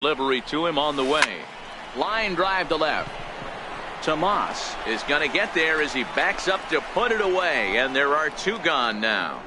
Delivery to him on the way. Line drive to left. Tomas is going to get there as he backs up to put it away, and there are two gone now.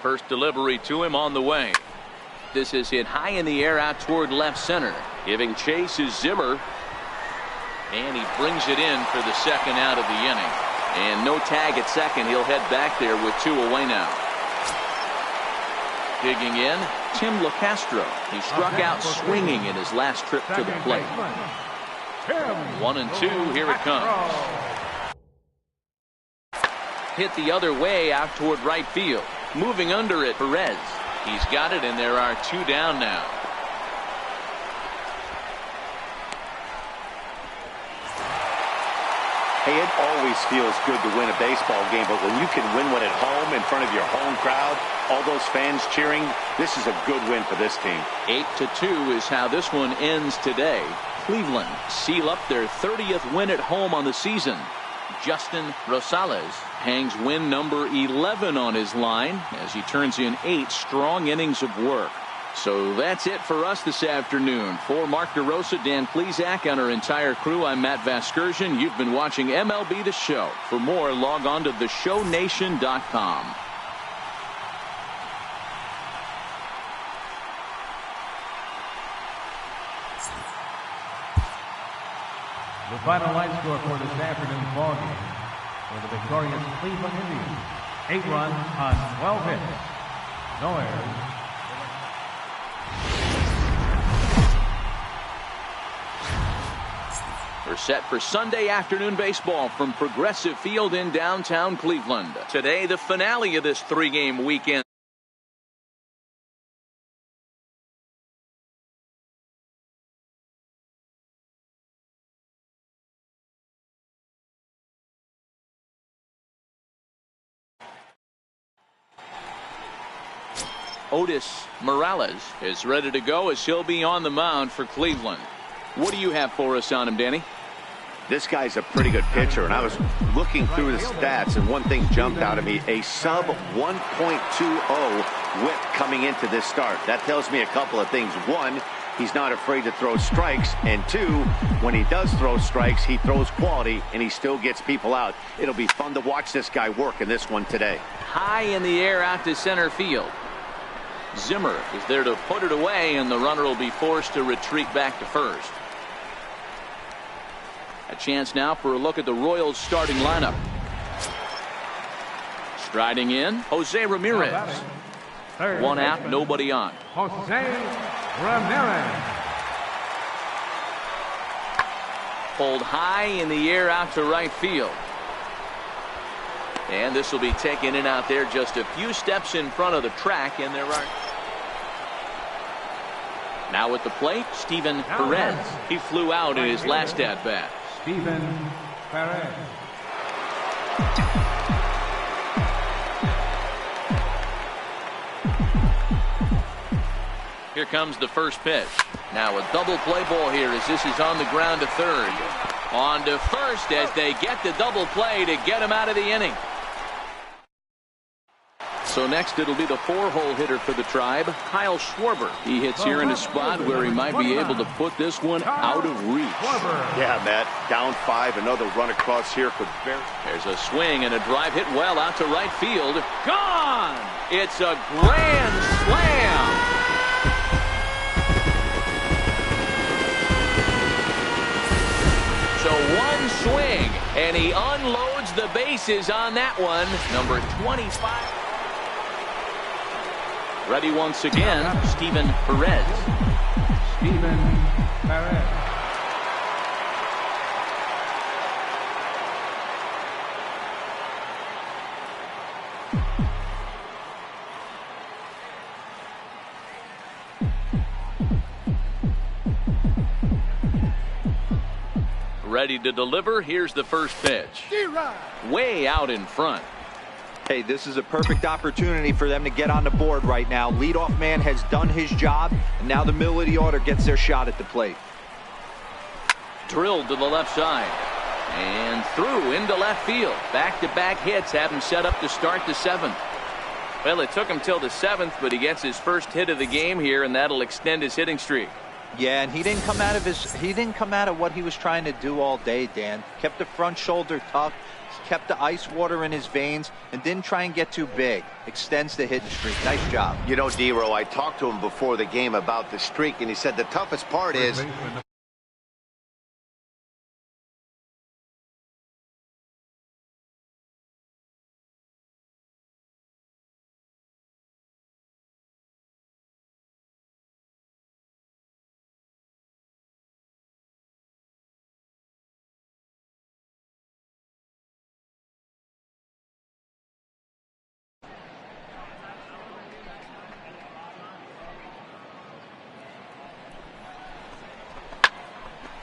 First delivery to him on the way. This is hit high in the air out toward left center. Giving chase is Zimmer. And he brings it in for the second out of the inning. And no tag at second. He'll head back there with two away now. Digging in, Tim LeCastro. He struck out swinging in his last trip to the plate. 1-2, here it comes. Hit the other way out toward right field. Moving under it, Perez. He's got it, and there are two down now. Hey, it always feels good to win a baseball game, but when you can win one at home in front of your home crowd, all those fans cheering, this is a good win for this team. 8-2 is how this one ends today. Cleveland seal up their 30th win at home on the season. Justin Rosales hangs win number 11 on his line as he turns in 8 strong innings of work. So that's it for us this afternoon. For Mark DeRosa, Dan Plesac, and our entire crew, I'm Matt Vasgersian. You've been watching MLB The Show. For more, log on to theshownation.com. The final line score for this afternoon's ballgame for the victorious Cleveland Indians: 8 runs on 12 hits, no errors. We're set for Sunday afternoon baseball from Progressive Field in downtown Cleveland. Today, the finale of this 3-game weekend. Otis Morales is ready to go as he'll be on the mound for Cleveland. What do you have for us on him, Danny? This guy's a pretty good pitcher, and I was looking through the stats, and one thing jumped out at me: a sub 1.20 whip coming into this start. That tells me a couple of things. One, He's not afraid to throw strikes. And 2, when he does throw strikes, he throws quality, and he still gets people out. It'll be fun to watch this guy work in this one today. High in the air out to center field. Zimmer is there to put it away, and the runner will be forced to retreat back to first. A chance now for a look at the Royals starting lineup. Striding in, Jose Ramirez. One out, nobody on. Jose Ramirez. Pulled high in the air out to right field. And this will be taken in out there just a few steps in front of the track, and there are. Now at the plate, Steven Perez. He flew out in his last at-bat. Steven Perez. Here comes the first pitch. Now a double play ball here as this is on the ground to third. On to first as they get the double play to get him out of the inning. So next it'll be the 4-hole hitter for the Tribe, Kyle Schwarber. He hits here in a spot where he might be able to put this one out of reach. Yeah, Matt, down 5, another run across here could very. There's a swing and a drive hit well out to right field. Gone! It's a grand slam! So one swing, and he unloads the bases on that one. Number 25. Ready once again, Steven Perez. Steven Perez. Ready to deliver. Here's the first pitch. Way out in front. Hey, this is a perfect opportunity for them to get on the board right now. Leadoff man has done his job, and now the middle of the order gets their shot at the plate. Drilled to the left side. And through into left field. Back-to-back hits have him set up to start the 7th. Well, it took him till the 7th, but he gets his first hit of the game here, and that'll extend his hitting streak. Yeah, and he didn't come out of what he was trying to do all day, Dan. Kept the front shoulder tucked, kept the ice water in his veins, and didn't try and get too big. Extends the hitting streak. Nice job. You know, D-Row, I talked to him before the game about the streak, and he said the toughest part is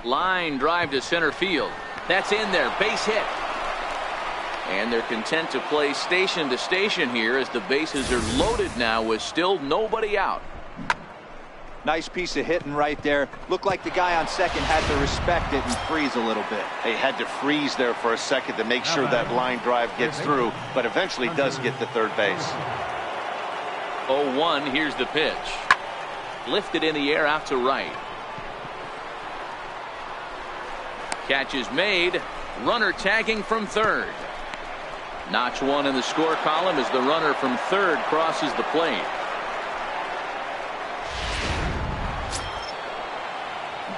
line drive to center field. That's in there. Base hit. And they're content to play station to station here as the bases are loaded now with still nobody out. Nice piece of hitting right there. Looked like the guy on second had to respect it and freeze a little bit. they had to freeze there for a second to make sure that line drive gets through, but eventually does get to third base. 0-1. Here's the pitch. Lifted in the air out to right. Catch is made. Runner tagging from third. Notch 1 in the score column as the runner from third crosses the plate.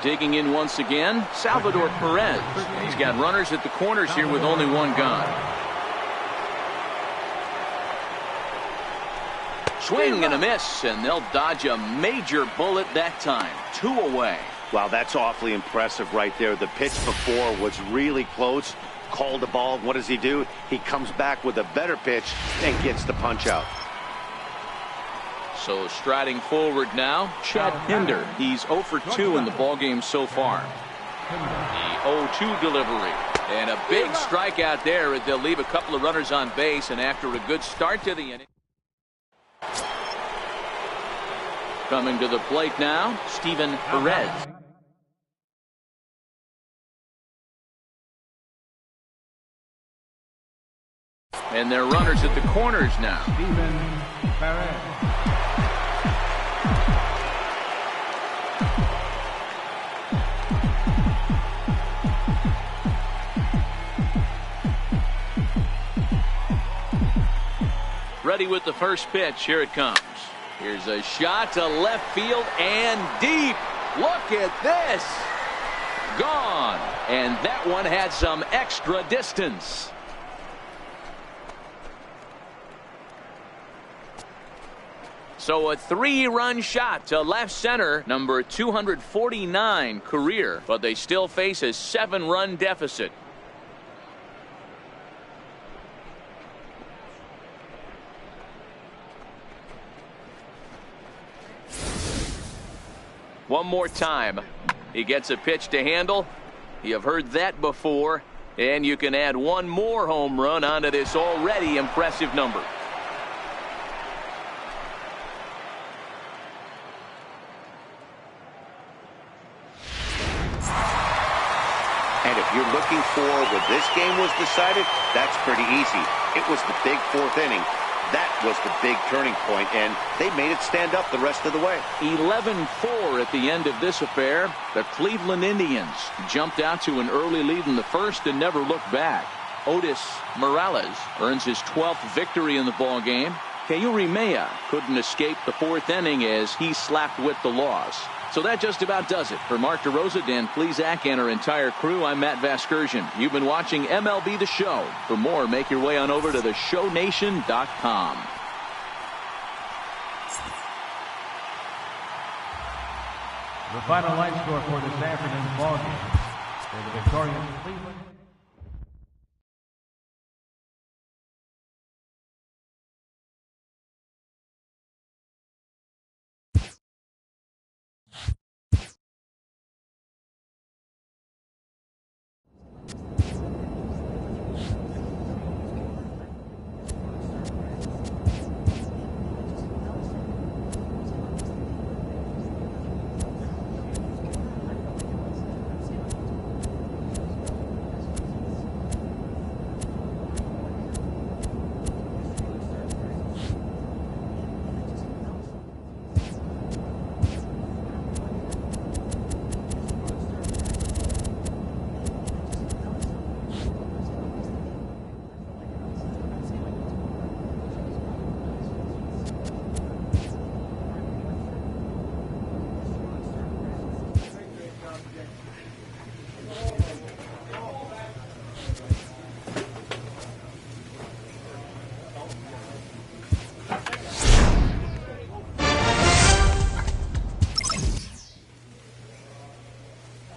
Digging in once again, Salvador Perez. He's got runners at the corners here with only one gone. Swing and a miss, and they'll dodge a major bullet that time. 2 away. Wow, that's awfully impressive right there. The pitch before was really close. Called the ball. What does he do? He comes back with a better pitch and gets the punch out. So striding forward now, Chad Pinder. He's 0 for 2 in the ballgame so far. The 0-2 delivery. And a big strikeout there as they'll leave a couple of runners on base, and after a good start to the inning. Coming to the plate now, Steven Perez. And they're runners at the corners now. Steven Perez. Ready with the first pitch. Here it comes. Here's a shot to left field and deep. Look at this. Gone. And that one had some extra distance. So a 3-run shot to left center, number 249 career, but they still face a 7-run deficit. One more time. He gets a pitch to handle. You have heard that before, and you can add one more home run onto this already impressive number. And if you're looking for where this game was decided, that's pretty easy. It was the big 4th inning. That was the big turning point, and they made it stand up the rest of the way. 11-4 at the end of this affair. The Cleveland Indians jumped out to an early lead in the first and never looked back. Otis Morales earns his 12th victory in the ballgame. Kayuri Maya couldn't escape the 4th inning as he slapped with the loss. So that just about does it. For Mark DeRosa, Dan Plesac, and our entire crew, I'm Matt Vasgersian. You've been watching MLB The Show. For more, make your way on over to theshownation.com. The final line score for this afternoon's ballgame for the victorious Cleveland.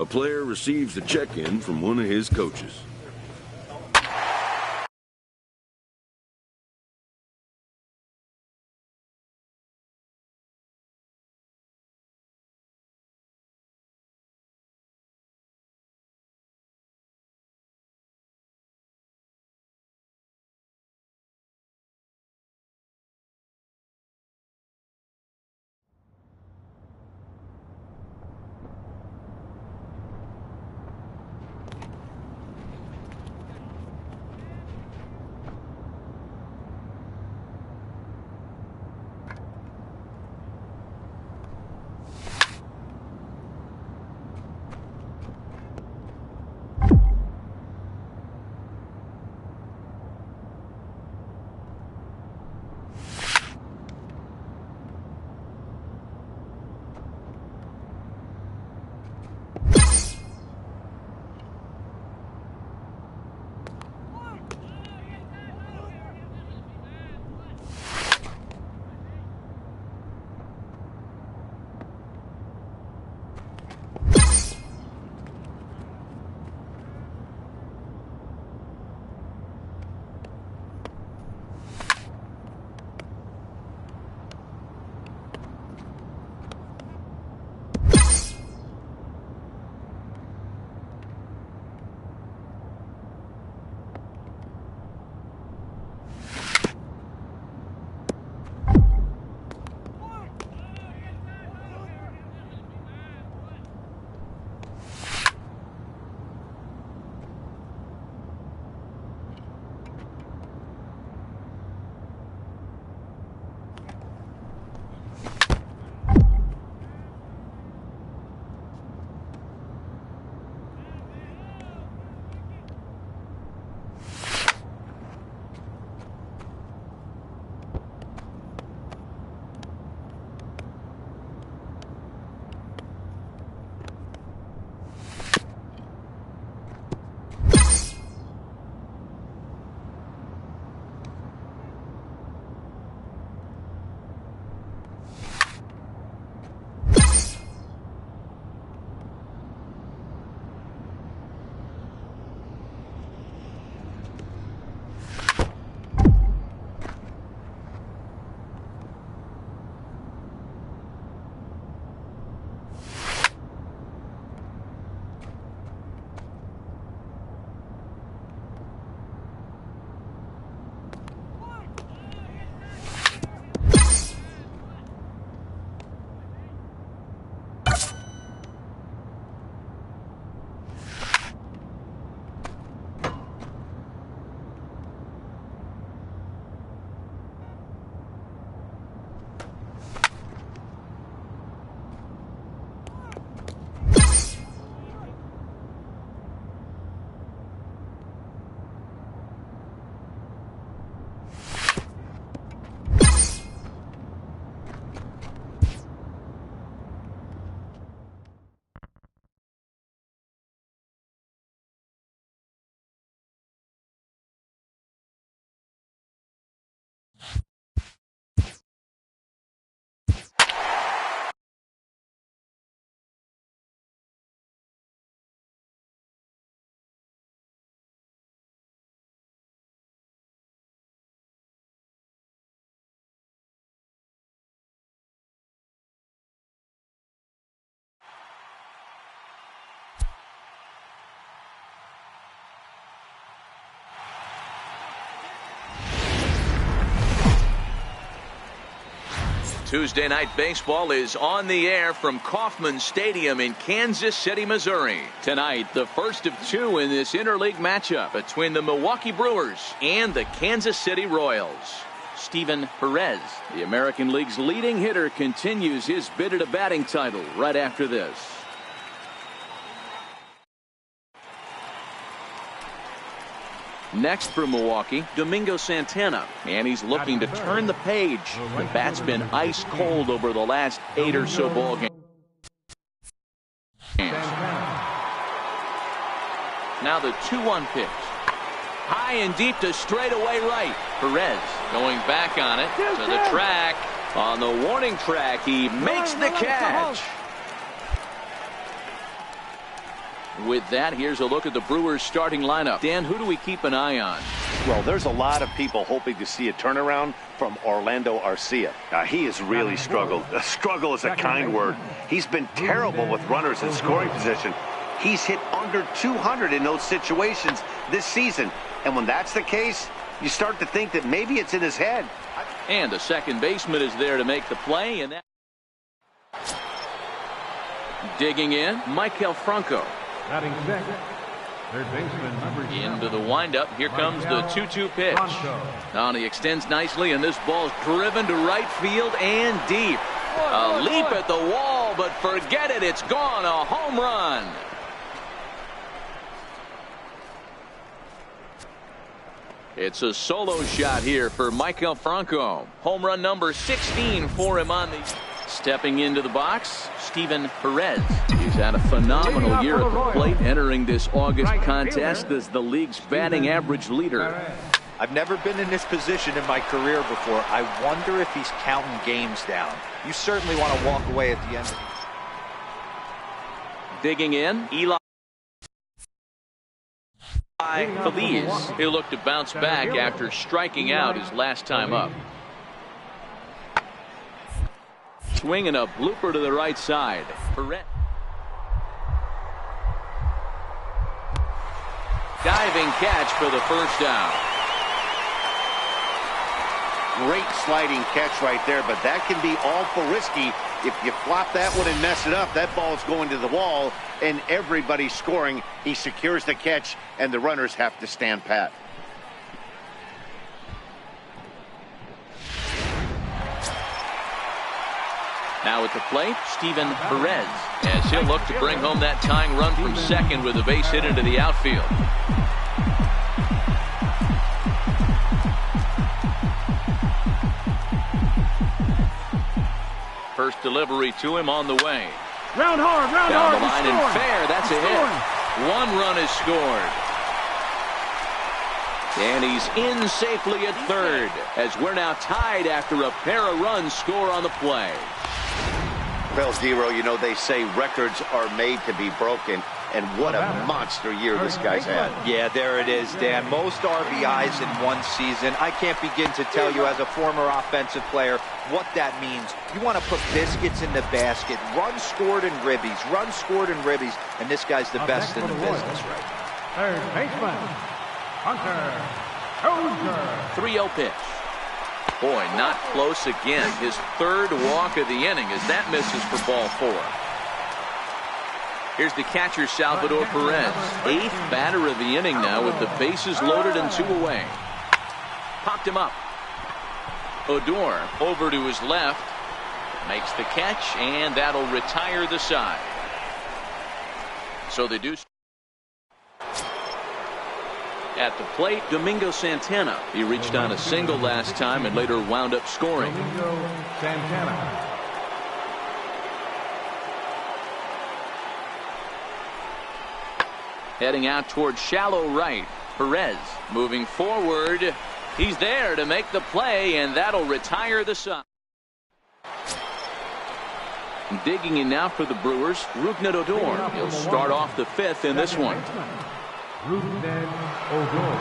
A player receives a check-in from one of his coaches. Tuesday Night Baseball is on the air from Kauffman Stadium in Kansas City, Missouri. Tonight, the first of two in this interleague matchup between the Milwaukee Brewers and the Kansas City Royals. Steven Perez, the American League's leading hitter, continues his bid at a batting title right after this. Next for Milwaukee, Domingo Santana, and he's looking to turn the page. The bat's been ice cold over the last 8 or so ball games. Now the 2-1 pitch. High and deep to straightaway right. Perez going back on it to the track. On the warning track, he makes the catch. With that, here's a look at the Brewers starting lineup. Dan, who do we keep an eye on? Well, there's a lot of people hoping to see a turnaround from Orlando Arcia. He has really struggled. Struggle is a kind word. He's been terrible with runners in scoring position. He's hit under 200 in those situations this season. And when that's the case, you start to think that maybe it's in his head. And the second baseman is there to make the play. And that... Digging in, Michael Franco. Batting sixth, third baseman number 7. Into the windup. Here comes the 2-2 pitch. Now he extends nicely, and this ball's driven to right field and deep. A leap at the wall, but forget it. It's gone. A home run. It's a solo shot here for Michael Franco. Home run number 16 for him on the... Stepping into the box, Steven Perez. He's had a phenomenal year at the plate, entering this August contest as the league's batting average leader. I've never been in this position in my career before. I wonder if he's counting games down. You certainly want to walk away at the end of the... Digging in, Eli Feliz. He'll look to bounce back after striking out his last time up. Swing and a blooper to the right side. Perez. Diving catch for the first out. Great sliding catch right there, but that can be awful risky. If you flop that one and mess it up, that ball's going to the wall, and everybody's scoring. He secures the catch, and the runners have to stand pat. Now at the plate, Steven Perez, as he'll look to bring home that tying run from second with a base hit into the outfield. First delivery to him on the way. Round hard, down the line and fair. That's a hit. One run is scored. And he's in safely at third, as we're now tied after a pair of runs score on the play. Well, Zero, you know, they say records are made to be broken, and what a monster year this guy's had. Yeah, there it is, Dan. Most RBIs in one season. I can't begin to tell you as a former offensive player what that means. You want to put biscuits in the basket. Runs scored in ribbies. Runs scored in ribbies. And this guy's the best in the business right now. Third baseman, Hunter Dozier. 3-0 pitch. Boy, not close again. His third walk of the inning as that misses for ball 4. Here's the catcher, Salvador Perez. 8th batter of the inning now with the bases loaded and 2 away. Popped him up. Odor over to his left. Makes the catch, and that'll retire the side. So they do. At the plate, Domingo Santana. He reached on a single last time and later wound up scoring. Domingo Santana. Heading out toward shallow right. Perez moving forward. He's there to make the play, and that'll retire the side. Digging in now for the Brewers, Rougned Odor. He'll start off the 5th in this one. Rougned Odor.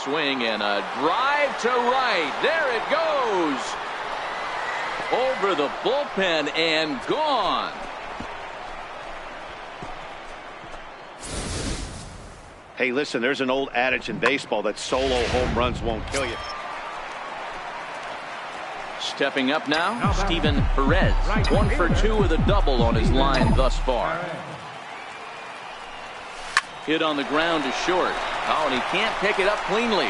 Swing and a drive to right. There it goes. Over the bullpen and gone. Hey, listen, there's an old adage in baseball that solo home runs won't kill you. Stepping up now, Steven Perez. 1 for 2 with a double on his line thus far. Hit on the ground is short. Oh, and he can't pick it up cleanly.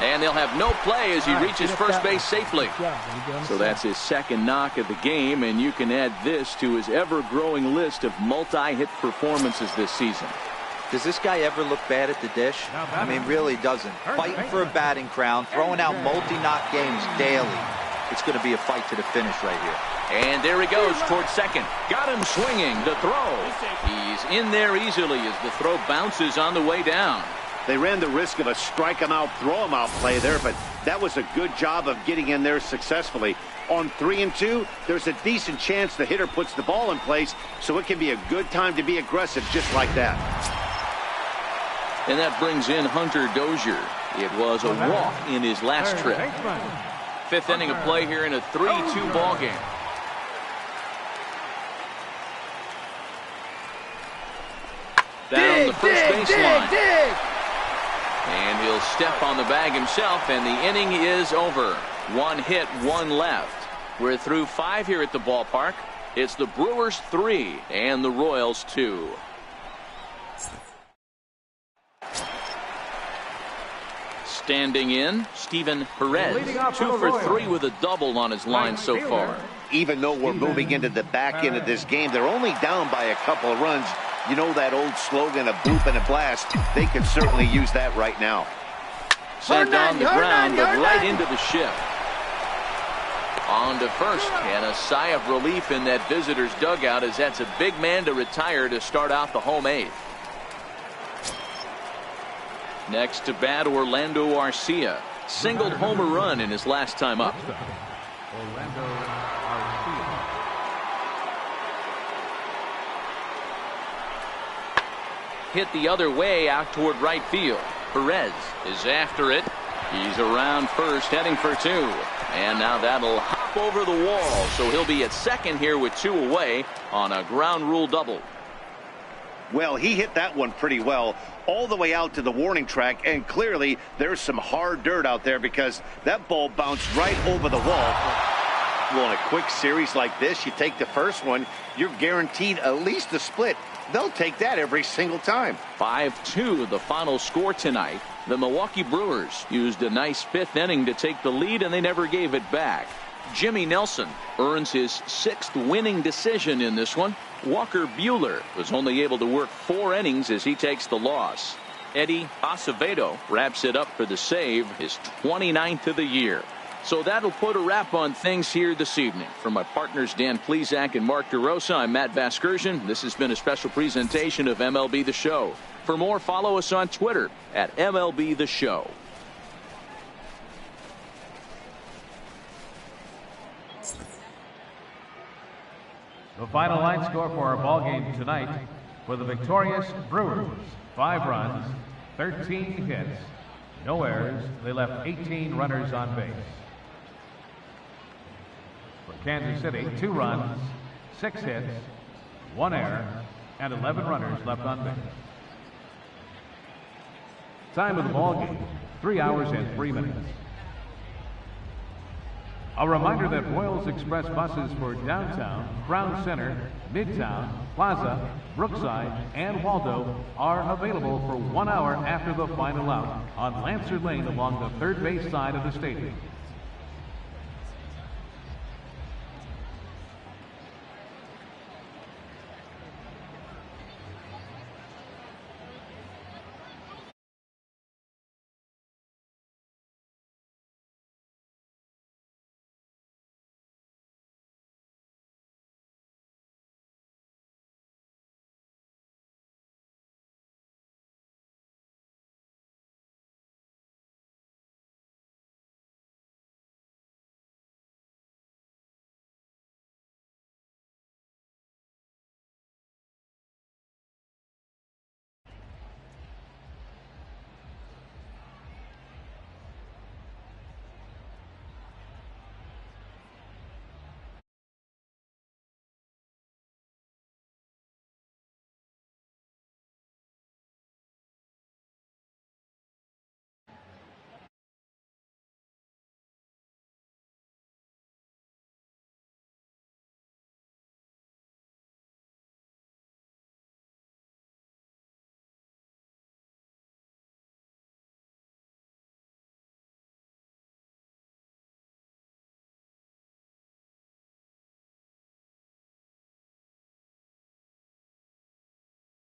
And they'll have no play as he reaches first base safely. So that's his second knock of the game, and you can add this to his ever-growing list of multi-hit performances this season. Does this guy ever look bad at the dish? I mean, really doesn't. Fighting for a batting crown, throwing out multi-knock games daily. It's going to be a fight to the finish right here. And there he goes towards second. Got him swinging. The throw. He's in there easily as the throw bounces on the way down. They ran the risk of a strike him out, throw him out play there, but that was a good job of getting in there successfully. On 3 and 2, there's a decent chance the hitter puts the ball in place, so it can be a good time to be aggressive just like that. And that brings in Hunter Dozier. It was a walk in his last trip. 5th inning of play here in a 3-2 ball game. Down the first baseline. And he'll step on the bag himself, and the inning is over. 1 hit, 1 left. We're through 5 here at the ballpark. It's the Brewers 3 and the Royals 2. Standing in, Steven Perez. 2 for 3 with a double on his line so far. Even though we're moving into the back end of this game, they're only down by a couple of runs. You know that old slogan, a bloop and a blast. They could certainly use that right now. Sent on the ground, but right into the shift. On to first, and a sigh of relief in that visitor's dugout as that's a big man to retire to start out the home 8th. Next to bat, Orlando Arcia. Singled home a run in his last time up. Orlando Arcia. Hit the other way out toward right field. Perez is after it. He's around first, heading for 2. And now that'll hop over the wall, so he'll be at second here with 2 away on a ground rule double. Well, he hit that one pretty well all the way out to the warning track, and clearly there's some hard dirt out there because that ball bounced right over the wall. Well, in a quick series like this, you take the first one, you're guaranteed at least a split. They'll take that every single time. 5-2 the final score tonight. The Milwaukee Brewers used a nice 5th inning to take the lead, and they never gave it back. Jimmy Nelson earns his 6th winning decision in this one. Walker Buehler was only able to work 4 innings as he takes the loss. Eddie Acevedo wraps it up for the save, his 29th of the year. So that'll put a wrap on things here this evening. For my partners Dan Plesac and Mark DeRosa, I'm Matt Vasgersian. This has been a special presentation of MLB The Show. For more, follow us on Twitter at MLB The Show. The final line score for our ball game tonight for the victorious Brewers: 5 runs, 13 hits, no errors. They left 18 runners on base. For Kansas City, 2 runs, 6 hits, 1 error, and 11 runners left on base. Time of the ball game, 3 hours and 3 minutes. A reminder that Royals Express buses for downtown, Crown Center, Midtown, Plaza, Brookside, and Waldo are available for 1 hour after the final out on Lancer Lane along the third base side of the stadium.